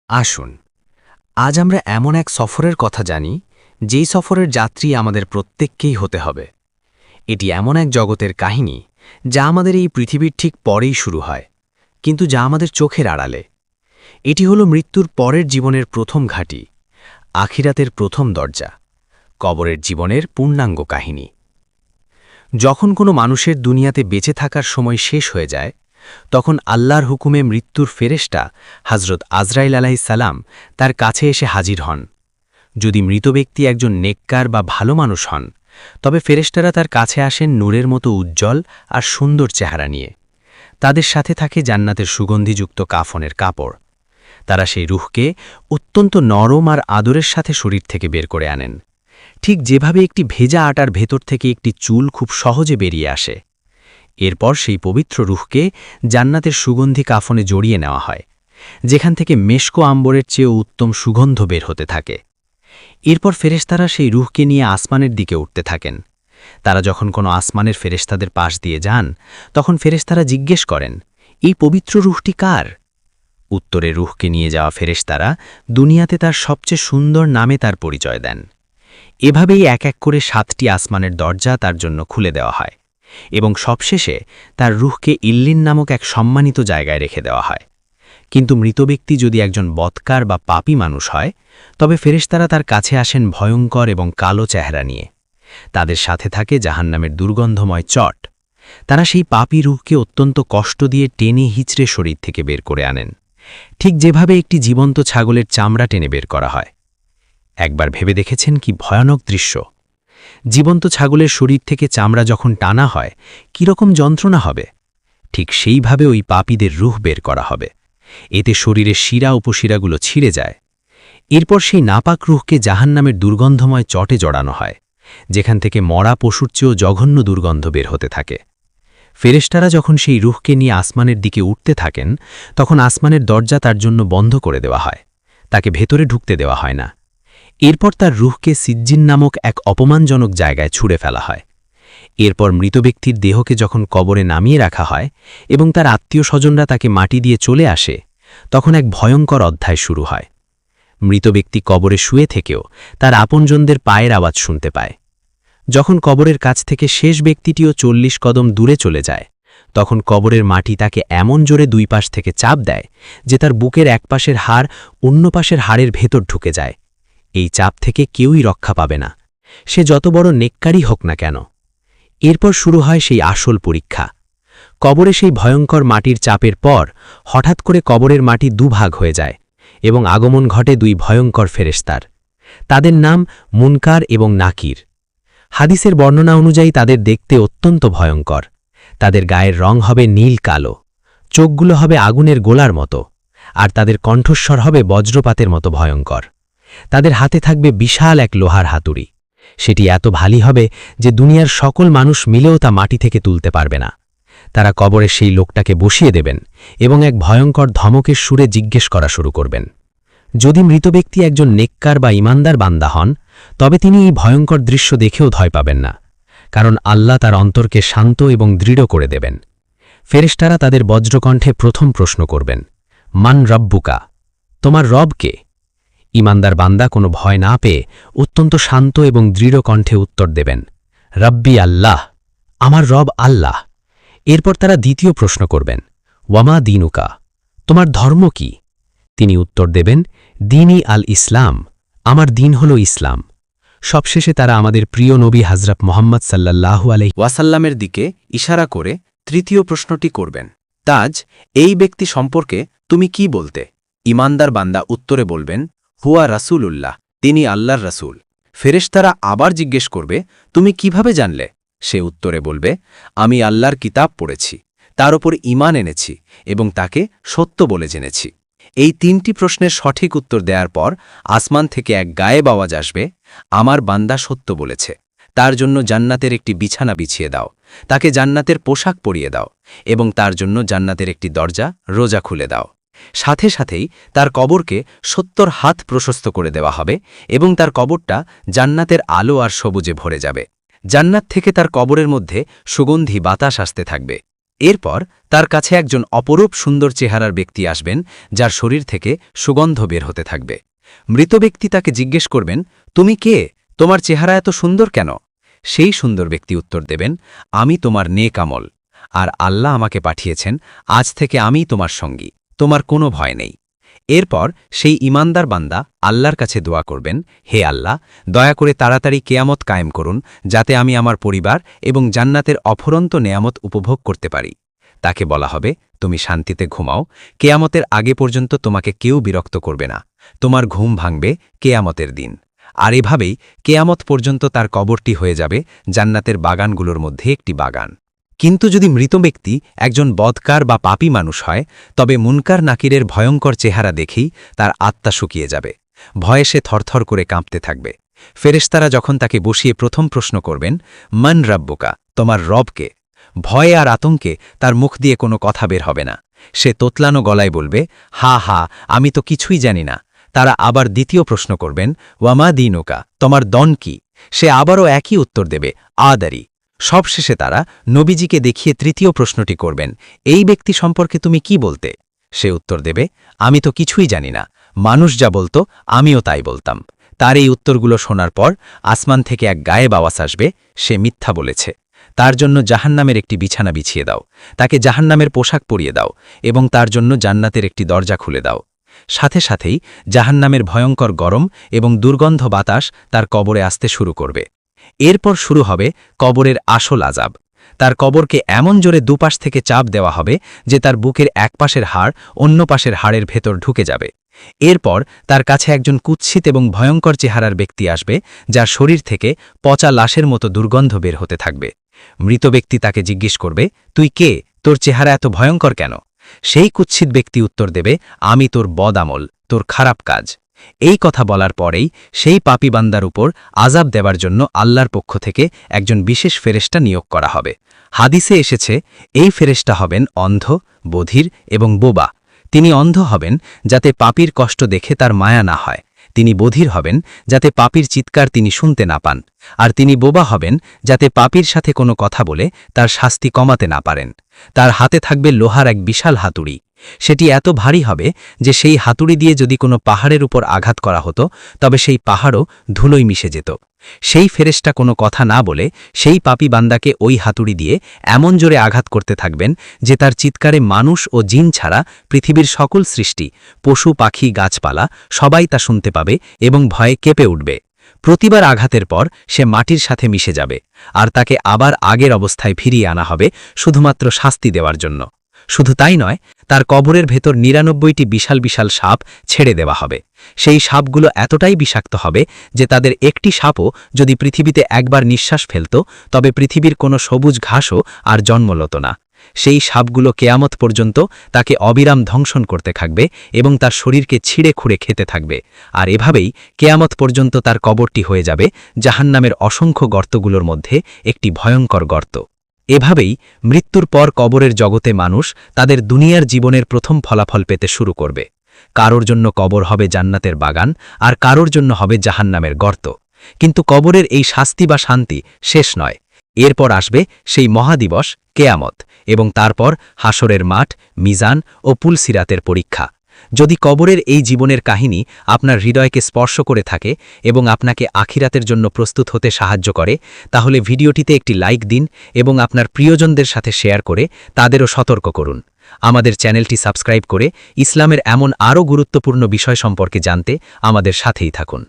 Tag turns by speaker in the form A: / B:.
A: আসুন আজ আমরা এমন এক সফরের কথা জানি যেই সফরের যাত্রী আমাদের প্রত্যেককেই হতে হবে। এটি এমন এক জগতের কাহিনী যা আমাদের এই পৃথিবীর ঠিক পরেই শুরু হয়, কিন্তু যা আমাদের চোখের আড়ালে। এটি হলো মৃত্যুর পরের জীবনের প্রথম ঘাঁটি, আখিরাতের প্রথম দরজা, কবরের জীবনের পূর্ণাঙ্গ কাহিনী। যখন কোনো মানুষের দুনিয়াতে বেঁচে থাকার সময় শেষ হয়ে যায়, তখন আল্লাহর হুকুমে মৃত্যুর ফেরেশতা হযরত আজরাইল আলাইহিস সালাম তার কাছে এসে হাজির হন। যদি মৃত ব্যক্তি একজন নেককার বা ভালো মানুষ হন, তবে ফেরেশতারা তার কাছে আসেন নূরের মতো উজ্জ্বল আর সুন্দর চেহারা নিয়ে। তাদের সাথে থাকে জান্নাতের সুগন্ধিযুক্ত কাফনের কাপড়। তারা সেই রূহকে অত্যন্ত নরম আর আদরের সাথে শরীর থেকে বের করে আনেন, ঠিক যেভাবে একটি ভেজা আটার ভেতর থেকে একটি চুল খুব সহজে বেরিয়ে আসে। এরপর সেই পবিত্র রূহকে জান্নাতের সুগন্ধি কাফনে জড়িয়ে নেওয়া হয়, যেখান থেকে মেশকো আম্বরের চেয়েও উত্তম সুগন্ধ বের হতে থাকে। এরপর ফেরেশতারা সেই রূহকে নিয়ে আসমানের দিকে উঠতে থাকেন। তারা যখন কোনো আসমানের ফেরেশতাদের পাশ দিয়ে যান, তখন ফেরেশতারা জিজ্ঞেস করেন, এই পবিত্র রূহটি কার? উত্তরে রূহকে নিয়ে যাওয়া ফেরেশতারা দুনিয়াতে তার সবচেয়ে সুন্দর নামে তার পরিচয় দেন। এভাবেই এক এক করে 7টি আসমানের দরজা তার জন্য খুলে দেওয়া হয়, এবং সবশেষে তার রূহকে ইল্লিন নামক এক সম্মানিত জায়গায় রেখে দেওয়া হয়। কিন্তু মৃত ব্যক্তি যদি একজন বৎকার বা পাপী মানুষ হয়, তবে ফেরেশতারা তার কাছে আসেন ভয়ঙ্কর এবং কালো চেহারা নিয়ে। তাদের সাথে থাকে জাহান্নামের দুর্গন্ধময় চট। তারা সেই পাপী রূহকে অত্যন্ত কষ্ট দিয়ে টেনে হিচড়ে শরীর থেকে বের করে আনেন, ঠিক যেভাবে একটি জীবন্ত ছাগলের চামড়া টেনে বের করা হয়। একবার ভেবে দেখেছেন কি ভয়ানক দৃশ্য? জীবন্ত ছাগলের শরীর থেকে চামড়া যখন টানা হয়, কীরকম যন্ত্রণা হবে? ঠিক সেইভাবে ওই পাপীদের রূহ বের করা হবে। এতে শরীরের শিরা উপশিরাগুলো ছিঁড়ে যায়। এরপর সেই নাপাক রূহকে জাহান্নামের দুর্গন্ধময় চটে জড়ানো হয়, যেখান থেকে মরা পশুর চেয়েও জঘন্য দুর্গন্ধ বের হতে থাকে। ফেরেশতারা যখন সেই রূহকে নিয়ে আসমানের দিকে উঠতে থাকেন, তখন আসমানের দরজা তার জন্য বন্ধ করে দেওয়া হয়, তাকে ভেতরে ঢুকতে দেওয়া হয় না। এরপর তার রূহকে সিজ্জিন নামক এক অপমানজনক জায়গায় ছুঁড়ে ফেলা হয়। এরপর মৃত ব্যক্তির দেহকে যখন কবরে নামিয়ে রাখা হয় এবং তার আত্মীয় স্বজনরা তাকে মাটি দিয়ে চলে আসে, তখন এক ভয়ঙ্কর অধ্যায় শুরু হয়। মৃত ব্যক্তি কবরে শুয়ে থেকেও তার আপনজনদের পায়ের আওয়াজ শুনতে পায়। যখন কবরের কাছ থেকে শেষ ব্যক্তিটিও 40 কদম দূরে চলে যায়, তখন কবরের মাটি তাকে এমন জোরে দুই পাশ থেকে চাপ দেয় যে তার বুকের এক পাশের হাড় অন্য পাশের হাড়ের ভেতর ঢুকে যায়। এই চাপ থেকে কেউই রক্ষা পাবে না, সে যত বড় নেককারই হোক না কেন। এরপর শুরু হয় সেই আসল পরীক্ষা। কবরে সেই ভয়ঙ্কর মাটির চাপের পর হঠাৎ করে কবরের মাটি দুভাগ হয়ে যায় এবং আগমন ঘটে দুই ভয়ঙ্কর ফেরেশতার। তাদের নাম মুনকার এবং নাকির। হাদিসের বর্ণনা অনুযায়ী তাদের দেখতে অত্যন্ত ভয়ঙ্কর। তাদের গায়ের রং হবে নীল কালো, চোখগুলো হবে আগুনের গোলার মতো, আর তাদের কণ্ঠস্বর হবে বজ্রপাতের মতো ভয়ঙ্কর। তাদের হাতে থাকবে বিশাল এক লোহার হাতুড়ি। সেটি এত ভারী হবে যে দুনিয়ার সকল মানুষ মিলেও তা মাটি থেকে তুলতে পারবে না। তারা কবরে সেই লোকটাকে বসিয়ে দেবেন এবং এক ভয়ঙ্কর ধমকের সুরে জিজ্ঞেস করা শুরু করবেন। যদি মৃত ব্যক্তি একজন নেককার বা ইমানদার বান্দা হন, তবে তিনি এই ভয়ঙ্কর দৃশ্য দেখেও ভয় পাবেন না, কারণ আল্লাহ তার অন্তরকে শান্ত এবং দৃঢ় করে দেবেন। ফেরেশতারা তাদের বজ্রকণ্ঠে প্রথম প্রশ্ন করবেন, মান রব্বুকা, তোমার রব কে? ইমানদার বান্দা কোনো ভয় না পেয়ে অত্যন্ত শান্ত এবং দৃঢ় কণ্ঠে উত্তর দেবেন, রব্বি আল্লাহ, আমার রব আল্লাহ। এরপর তারা দ্বিতীয় প্রশ্ন করবেন, ওয়ামা দিনুকা, তোমার ধর্ম কি? তিনি উত্তর দেবেন, দিনই আল ইসলাম, আমার দিন হল ইসলাম। সবশেষে তারা আমাদের প্রিয় নবী হযরত মুহাম্মদ সাল্লাল্লাহু আলাইহি ওয়াসাল্লামের দিকে ইশারা করে তৃতীয় প্রশ্নটি করবেন, তাজ, এই ব্যক্তি সম্পর্কে তুমি কি বলতে? ইমানদার বান্দা উত্তরে বলবেন, হুয়া রাসূলুল্লাহ, তিনি আল্লাহর রাসূল। ফেরেশতারা আবার জিজ্ঞেস করবে, তুমি কিভাবে জানলে? সে উত্তরে বলবে, আমি আল্লাহর কিতাব পড়েছি, তার উপর ঈমান এনেছি এবং তাকে সত্য বলে জেনেছি। এই 3টি প্রশ্নের সঠিক উত্তর দেওয়ার পর আসমান থেকে এক গায়েব আওয়াজ আসবে, আমার বান্দা সত্য বলেছে, তার জন্য জান্নাতের একটি বিছানা বিছিয়ে দাও, তাকে জান্নাতের পোশাক পরিয়ে দাও এবং তার জন্য জান্নাতের একটি দরজা রোজা খুলে দাও। সাথে সাথেই তার কবরকে 70 হাত প্রশস্ত করে দেওয়া হবে এবং তার কবরটা জান্নাতের আলো আর সবুজে ভরে যাবে। জান্নাত থেকে তার কবরের মধ্যে সুগন্ধি বাতাস আসতে থাকবে।
B: এরপর তার কাছে একজন অপরূপ সুন্দর চেহারার ব্যক্তি আসবেন, যার শরীর থেকে সুগন্ধ বের হতে থাকবে। মৃত ব্যক্তি তাকে জিজ্ঞেস করবেন, তুমি কে? তোমার চেহারা এত সুন্দর কেন? সেই সুন্দর ব্যক্তি উত্তর দেবেন, আমি তোমার নেক আমল, আর আল্লাহ আমাকে পাঠিয়েছেন, আজ থেকে আমিই তোমার সঙ্গী, তোমার কোনো ভয় নেই। এরপর সেই ইমানদার বান্দা আল্লাহর কাছে দোয়া করবেন, হে আল্লাহ, দয়া করে তাড়াতাড়ি কেয়ামত কায়েম করুন, যাতে আমি আমার পরিবার এবং জান্নাতের অফুরন্ত নেয়ামত উপভোগ করতে পারি। তাকে বলা হবে, তুমি শান্তিতে ঘুমাও, কেয়ামতের আগে পর্যন্ত তোমাকে কেউ বিরক্ত করবে না, তোমার ঘুম ভাঙবে কেয়ামতের দিন। আর এভাবেই কেয়ামত পর্যন্ত তার কবরটি হয়ে যাবে জান্নাতের বাগানগুলোর মধ্যে একটি বাগান। কিন্তু যদি মৃত ব্যক্তি একজন বদকার বা পাপী মানুষ হয়, তবে মুনকার নাকিরের ভয়ঙ্কর চেহারা দেখেই তার আত্মা শুকিয়ে যাবে, ভয়ে সে থরথর করে কাঁপতে থাকবে। ফেরেশতারা যখন তাকে বসিয়ে প্রথম প্রশ্ন করবেন, মান রাব্বুকা, তোমার রবকে? ভয়ে আর আতঙ্কে তার মুখ দিয়ে কোনো কথা বের হবে না। সে তোতলানো গলায় বলবে, হা হা, আমি তো কিছুই জানি না। তারা আবার দ্বিতীয় প্রশ্ন করবেন, ওয়ামা দিনুকা, তোমার দন কি? সে আবারও একই উত্তর দেবে, আদারি। সবশেষে তারা নবীজিকে দেখিয়ে তৃতীয় প্রশ্নটি করবেন, এই ব্যক্তি সম্পর্কে তুমি কি বলতে? সে উত্তর দেবে, আমি তো কিছুই জানি না, মানুষ যা বলতো আমিও তাই বলতাম। তার এই উত্তরগুলো শোনার পর আসমান থেকে এক গায়েব আওয়াজ আসবে, সে মিথ্যা বলেছে। তার জন্য জাহান্নামের একটি বিছানা বিছিয়ে দাও, তাকে জাহান্নামের পোশাক পরিয়ে দাও এবং তার জন্য জান্নাতের একটি দরজা খুলে দাও। সাথে সাথেই জাহান্নামের ভয়ঙ্কর গরম এবং দুর্গন্ধ বাতাস তার কবরে আসতে শুরু করবে। এরপর শুরু হবে কবরের আসল আযাব। তার কবরকে এমন জোরে দুপাশ থেকে চাপ দেওয়া হবে যে তার বুকের এক পাশের হাড় অন্য পাশের হাড়ের ভেতর ঢুকে যাবে। এরপর তার কাছে একজন কুৎসিত এবং ভয়ঙ্কর চেহারার ব্যক্তি আসবে, যার শরীর থেকে পচা লাশের মতো দুর্গন্ধ বের হতে থাকবে। মৃত ব্যক্তি তাকে জিজ্ঞেস করবে, তুই কে? তোর চেহারা এত ভয়ঙ্কর কেন? সেই কুৎসিত ব্যক্তি উত্তর দেবে, আমি তোর বদ আমল, তোর খারাপ কাজ। এই কথা বলার পরেই সেই পাপী বান্দার উপর আযাব দেওয়ার জন্য আল্লাহর পক্ষ থেকে একজন বিশেষ ফেরেশতা নিয়োগ করা হবে। হাদিসে এসেছে, এই ফেরেশতা হবেন অন্ধ, বধির এবং বোবা। তিনি অন্ধ হবেন যাতে পাপীর কষ্ট দেখে তার মায়া না হয়, তিনি বধির হবেন যাতে পাপীর চিৎকার তিনি শুনতে না পান, আর তিনি বোবা হবেন যাতে পাপীর সাথে কোনো কথা বলে তার শাস্তি কমাতে না পারেন। তার হাতে থাকবে লোহার এক বিশাল হাতুড়ি। সেটি এত ভারী হবে যে সেই হাতুড়ি দিয়ে যদি কোনো পাহাড়ের উপর আঘাত করা হতো, তবে সেই পাহাড়ও ধুলোয় মিশে যেত। সেই ফেরেশতা কোনো কথা না বলে সেই পাপী বান্দাকে ওই হাতুড়ি দিয়ে এমন জোরে আঘাত করতে থাকবেন যে তার চিৎকারে মানুষ ও জিন ছাড়া পৃথিবীর সকল সৃষ্টি, পশু পাখি গাছপালা সবাই তা শুনতে পাবে এবং ভয়ে কেঁপে উঠবে। প্রতিবার আঘাতের পর সে মাটির সাথে মিশে যাবে, আর তাকে আবার আগের অবস্থায় ফিরিয়ে আনা হবে শুধুমাত্র শাস্তি দেওয়ার জন্য। শুধু তাই নয়, তার কবরের ভেতর ৯৯টি বিশাল বিশাল সাপ ছেড়ে দেওয়া হবে। সেই সাপগুলো এতটাই বিষাক্ত হবে যে তাদের একটি সাপও যদি পৃথিবীতে একবার নিঃশ্বাস ফেলত, তবে পৃথিবীর কোনো সবুজ ঘাসও আর জন্মলত না। সেই সাপগুলো কেয়ামত পর্যন্ত তাকে অবিরাম ধ্বংসন করতে থাকবে এবং তার শরীরকে ছিঁড়ে খুঁড়ে খেতে থাকবে। আর এভাবেই কেয়ামত পর্যন্ত তার কবরটি হয়ে যাবে জাহান্নামের অসংখ্য গর্তগুলোর মধ্যে একটি ভয়ঙ্কর গর্ত। এভাবেই মৃত্যুর পর কবরের জগতে মানুষ তাদের দুনিয়ার জীবনের প্রথম ফলাফল পেতে শুরু করবে। কারোর জন্য কবর হবে জান্নাতের বাগান, আর কারোর জন্য হবে জাহান্নামের গর্ত। কিন্তু কবরের এই শাস্তি বা শান্তি শেষ নয়। এরপর আসবে সেই মহাদিবস কেয়ামত, এবং তারপর হাসরের মাঠ, মিজান ও পুলসিরাতের পরীক্ষা। যদি কবরের এই জীবনের কাহিনী আপনার হৃদয়কে স্পর্শ করে থাকে এবং আপনাকে আখিরাতের জন্য প্রস্তুত হতে সাহায্য করে, তাহলে ভিডিওটিতে একটি লাইক দিন এবং আপনার প্রিয়জনদের সাথে শেয়ার করে তাদেরও সতর্ক করুন। আমাদের চ্যানেলটি সাবস্ক্রাইব করে ইসলামের এমন আরও গুরুত্বপূর্ণ বিষয় সম্পর্কে জানতে আমাদের সাথেই থাকুন।